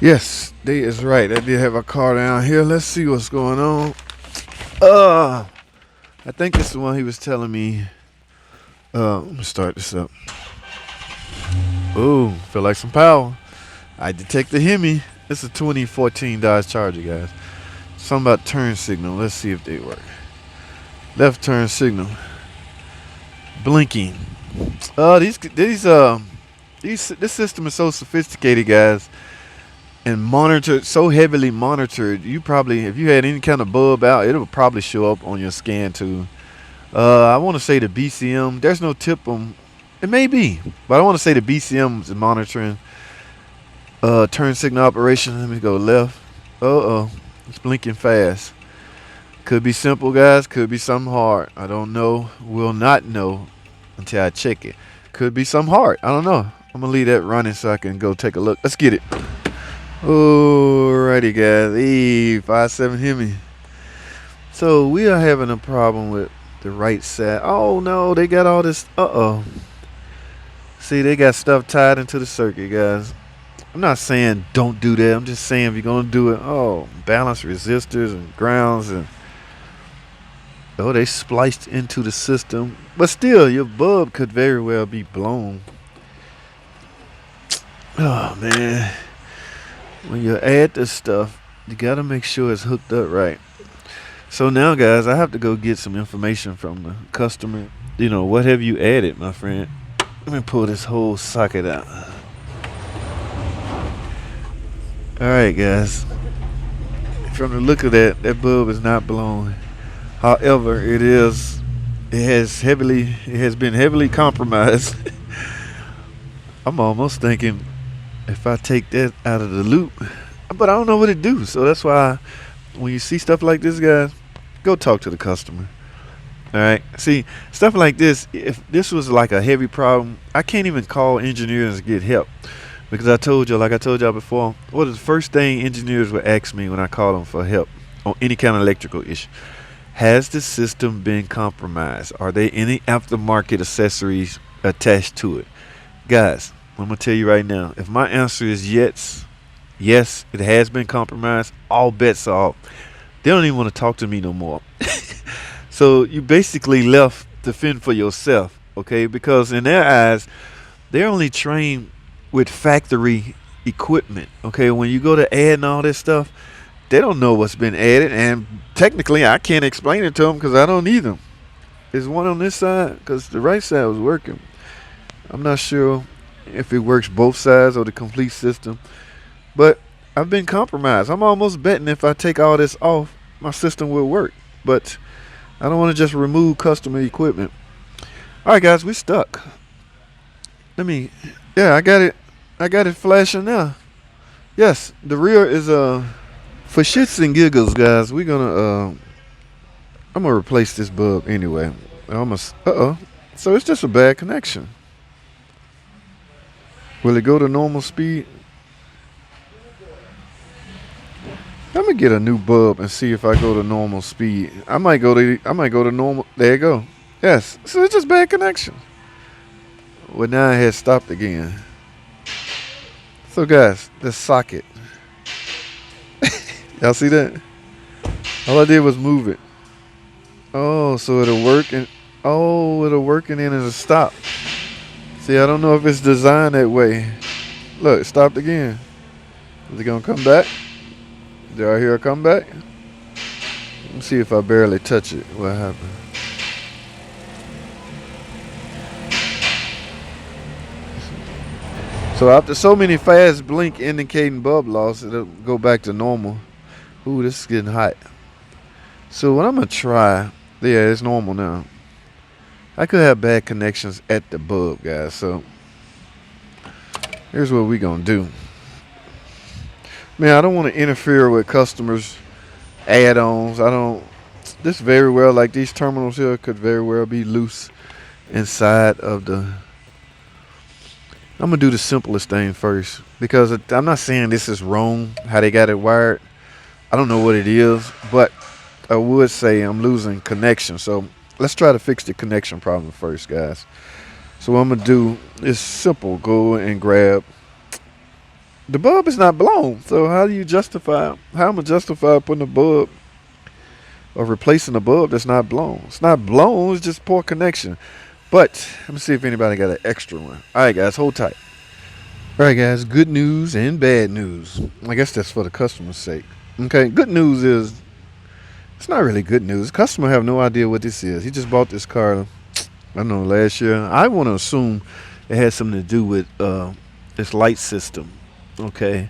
Yes, they is right. I did have a car down here. Let's see what's going on. Uh, I think this is the one he was telling me. Let me start this up. Ooh, feel like some power. I detect the Hemi. It's a 2014 Dodge Charger, guys. Something about turn signal. Let's see if they work. Left turn signal. Blinking. This system is so sophisticated, guys, and monitored, so heavily monitored. You probably, if you had any kind of bulb out, it will probably show up on your scan too. I want to say the BCM. There's no tip on. It may be, but I want to say the BCM is monitoring turn signal operation. Let me go left. It's blinking fast. Could be simple, guys. Could be something hard. I don't know. Will not know until I check it. Could be something hard. I don't know. I'm gonna leave that running so I can go take a look. Let's get it. Alrighty, guys. 57 Hemi. So we are having a problem with the right side. Oh no, they got all this. See, they got stuff tied into the circuit, guys. I'm not saying don't do that. I'm just saying if you're gonna do it, balance resistors and grounds and they spliced into the system. But still, your bulb could very well be blown. Oh man. When you add this stuff, you gotta make sure it's hooked up right. So now, guys, I have to go get some information from the customer. What have you added, my friend? Let me pull this whole socket out. Alright, guys. From the look of that bulb is not blown. However, it has been heavily compromised. I'm almost thinking if I take that out of the loop, but I don't know what to do. So that's why when you see stuff like this, guys, go talk to the customer. All right. See, stuff like this, if this was like a heavy problem, I can't even call engineers and get help. Because I told y'all before, what is the first thing engineers would ask me when I call them for help on any kind of electrical issue? Has the system been compromised? Are there any aftermarket accessories attached to it? Guys, I'm going to tell you right now, if my answer is yes, it has been compromised, all bets are off. They don't even want to talk to me no more. So you basically left to fend for yourself, okay? Because in their eyes, they're only trained with factory equipment, okay? When you go to add and all this stuff, they don't know what's been added, and technically I can't explain it to them because I don't need them. There's one on this side because the right side was working. I'm not sure if it works both sides or the complete system, but I've been compromised. I'm almost betting if I take all this off, my system will work, but I don't want to just remove customer equipment. All right, guys, we stuck. I got it flashing now. Yes, the rear is for shits and giggles, guys. I'm gonna replace this bulb anyway. So it's just a bad connection. Will it go to normal speed? I'm gonna get a new bulb and see if I go to normal speed. I might go to normal. There you go. Yes. So it's just bad connection. Well, now it has stopped again. So guys, the socket. Y'all see that? All I did was move it. Oh, so it'll work and then it'll stop. See, I don't know if it's designed that way. Look, it stopped again. Is it gonna come back? Do I hear it come back? Let me see if I barely touch it. What happened? So after so many fast blink indicating bulb loss, it'll go back to normal. Ooh, this is getting hot. So what I'm gonna try, it's normal now. I could have bad connections at the bulb, guys. So here's what we gonna do. Man, I don't want to interfere with customers' add-ons. This very well, like these terminals here, could very well be loose inside of the. I'm gonna do the simplest thing first because I'm not saying this is wrong how they got it wired. I don't know what it is, but I would say I'm losing connection. So let's try to fix the connection problem first, guys. So what I'm gonna do is simple. Go and grab The bulb is not blown. So how do you justify? How am I justify putting a bulb or replacing a bulb that's not blown? It's not blown. It's just poor connection. But let me see if anybody got an extra one. All right, guys, hold tight. All right, guys, good news and bad news. I guess that's for the customer's sake. Okay, good news is it's not really good news. The customer have no idea what this is. He just bought this car, I don't know, last year. I want to assume it has something to do with this light system. Okay,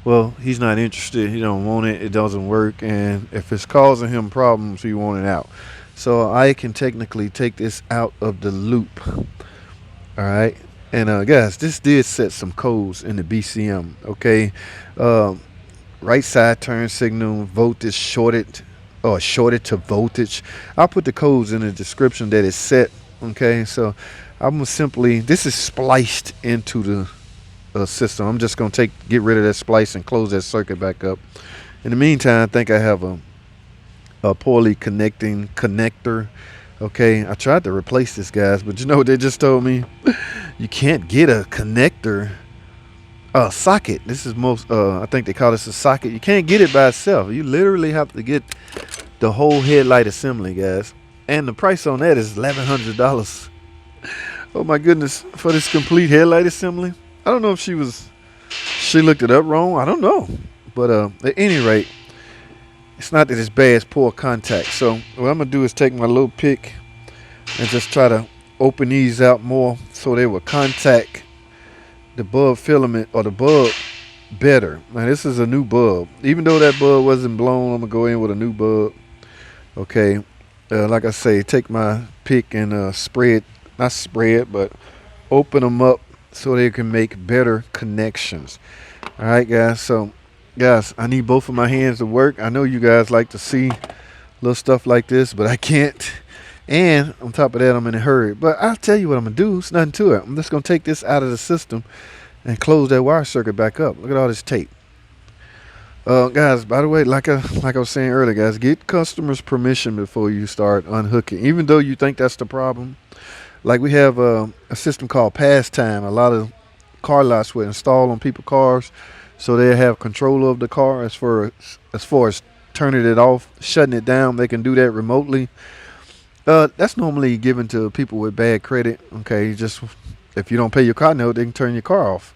well, he's not interested. He don't want it. It doesn't work, and if it's causing him problems, he want it out. So I can technically take this out of the loop. All right. And guys, this did set some codes in the BCM. Okay, um, right side turn signal voltage shorted or shorted to voltage. I'll put the codes in the description that is set. Okay, so I'm gonna simply, this is spliced into the system. I'm just gonna get rid of that splice and close that circuit back up. In the meantime, I think I have a poorly connecting connector. Okay, I tried to replace this, guys, but you know what they just told me? You can't get a connector, a socket. This is I think they call this a socket. You can't get it by itself. You literally have to get the whole headlight assembly, guys. And the price on that is $1,100. Oh my goodness, for this complete headlight assembly. I don't know if she looked it up wrong. I don't know. But at any rate, it's not that it's bad, it's poor contact. So what I'm gonna do is take my little pick and just try to open these out more so they will contact the bulb filament or the bulb better. Now this is a new bulb. Even though that bulb wasn't blown, I'm gonna go in with a new bulb. Okay, like I say, take my pick and not spread, but open them up so they can make better connections. All right, guys. So, guys, I need both of my hands to work. I know you guys like to see little stuff like this, but I can't. And on top of that, I'm in a hurry. But I'll tell you what I'm gonna do. It's nothing to it. I'm just gonna take this out of the system and close that wire circuit back up. Look at all this tape. Guys, by the way, like I was saying earlier, guys, get customers' permission before you start unhooking. Even though you think that's the problem, like we have a system called Pastime. A lot of car lots will install on people's cars, so they have control of the car as far as turning it off, shutting it down. They can do that remotely. That's normally given to people with bad credit. Okay, if you don't pay your car note, they can turn your car off.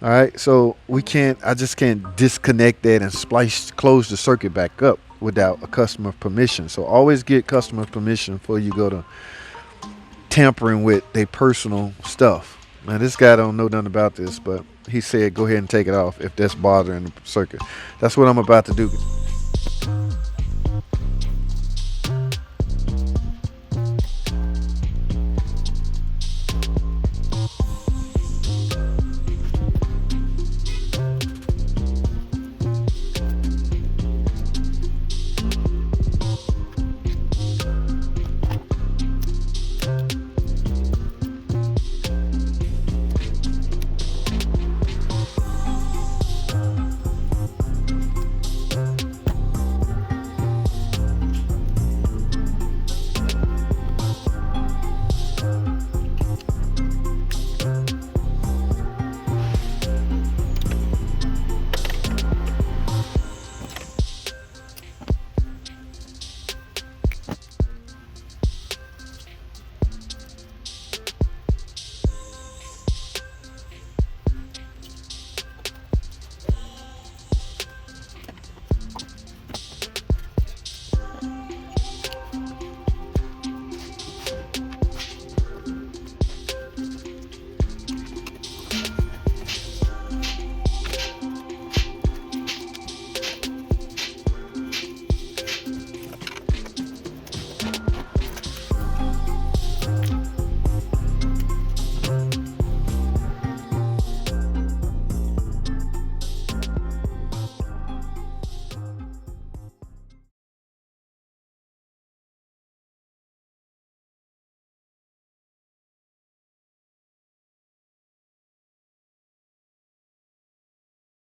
All right, so I just can't disconnect that and close the circuit back up without a customer permission. So always get customer permission before you go to tampering with their personal stuff. Now this guy don't know nothing about this, but he said go ahead and take it off if that's bothering the circuit. That's what I'm about to do.